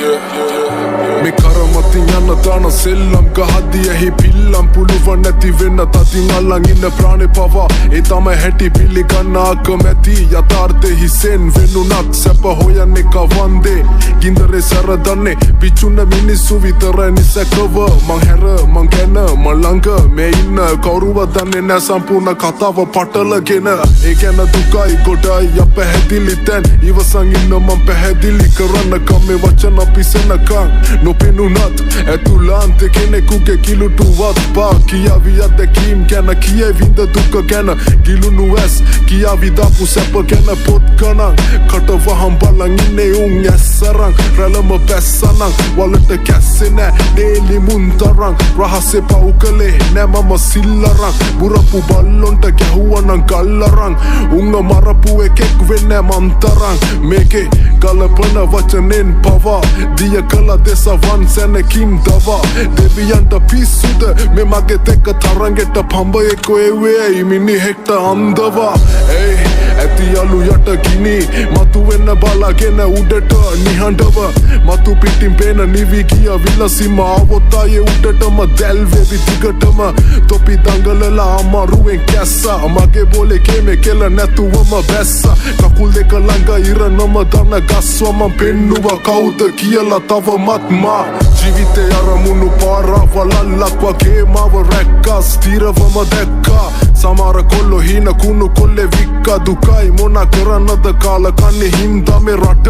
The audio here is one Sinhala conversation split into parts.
Me karamatin yanna dana sellam gahadi ehi pillam puluwan nathi wenna tatin allan inna prane pawa e tama häti pilli ganna akamati yatharthehi sen venunat sapa hoyanne kawande gindare saradanne pichunna minissu vitara nisakawa man hera man gena man langa me inna kawruwa danne na sampurna kathawa patalagena e gena dukai godai apahedili tan iwasan inna man pahedili karanna kame wachana pisenakan no penunat ඇතුලාන්ත කෙනෙකුගේ කිලුටුවත් පා කියාවි අත්දැකීම් ගැන කියවින්ද දුක ගැන ගිලුණු ඇස් කියාවි දාපු සැප ගැන පොත් ගණන් කට වහම් බලන් ඉන්නේ උන් ඇස්සරන් රැළම බැස්සනන් වලට කැස්සේ නෑ දේලි මුන් තරන් රහසේ පව් කළේ නෑ මම සිල්ලරන් බුරපු බල්ලොන්ට ගැහුවනම් ගල්ලරන් උන්ව මරපු එකෙක් වෙන්නේ මන් තරන් මේකේ ගලපන වචනෙන් පවා දිය කළ දෙසවන් සැනකින් dava deviyanta pissuda me mage tekka tarangetta pambayeko ewe mini hekta andava ei ඇති යලු යට ගිනි මතු වෙන්න බලාගෙන උඩට නිහඬව මතු පිටින් පේන නිවි ගිය විලසිම ආවොත් ආයේ උඩටම දැල්වෙවි දිගටම තොපි දඟලලා අමාරුවෙන් කැස්සා මගේ බෝලේ කේමේ කෙල නැතුවම බැස්සා කකුල් දෙක ළඟ ඉරනම දන ගස්වම පෙන්නුවා කවුද කියලා තවමත් මා ජීවිතේ අරමුණු පාරවලල්ලක් වගේ මාව රැක්කා ස්ථිරවම දැක්කා සමහර කොල්ලෝ හීන කුණු කොල්ලේ වික්කා දුකයි මොනා කරන්නද කාල කන්නේ හින්දා මේ රට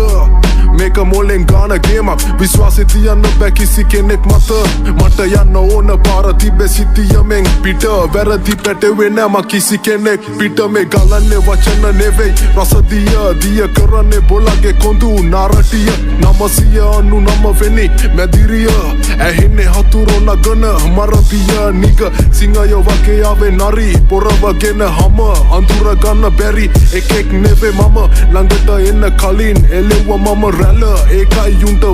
මේක මොලෙන් ගාන ගේමක් විශ්වාසෙ තියන්න බෑ කිසි කෙනෙක් මත මට යන්න ඕන පාර තිබ්බේ සිටියමෙන් පිට වැරදි පැටවෙ නෑම කිසි කෙනෙක් පිට මේ ගලන්නේ වචන නෙවෙයි රසදිය දිය කරන්නේ බොලගේ කොඳු නාරටිය 999 වෙනි මැදිරිය ඇහෙන්නේ හතුරු නගන මරපිය නිග සිංහය වගේ ආවේ නරි පොරවගෙන හම අඳුර ගන්න බැරි එකෙක් නෙවෙයි මම ළඟට එන්න කලින් එළෙව්ව මම රැළ ඒකයි යුන්ට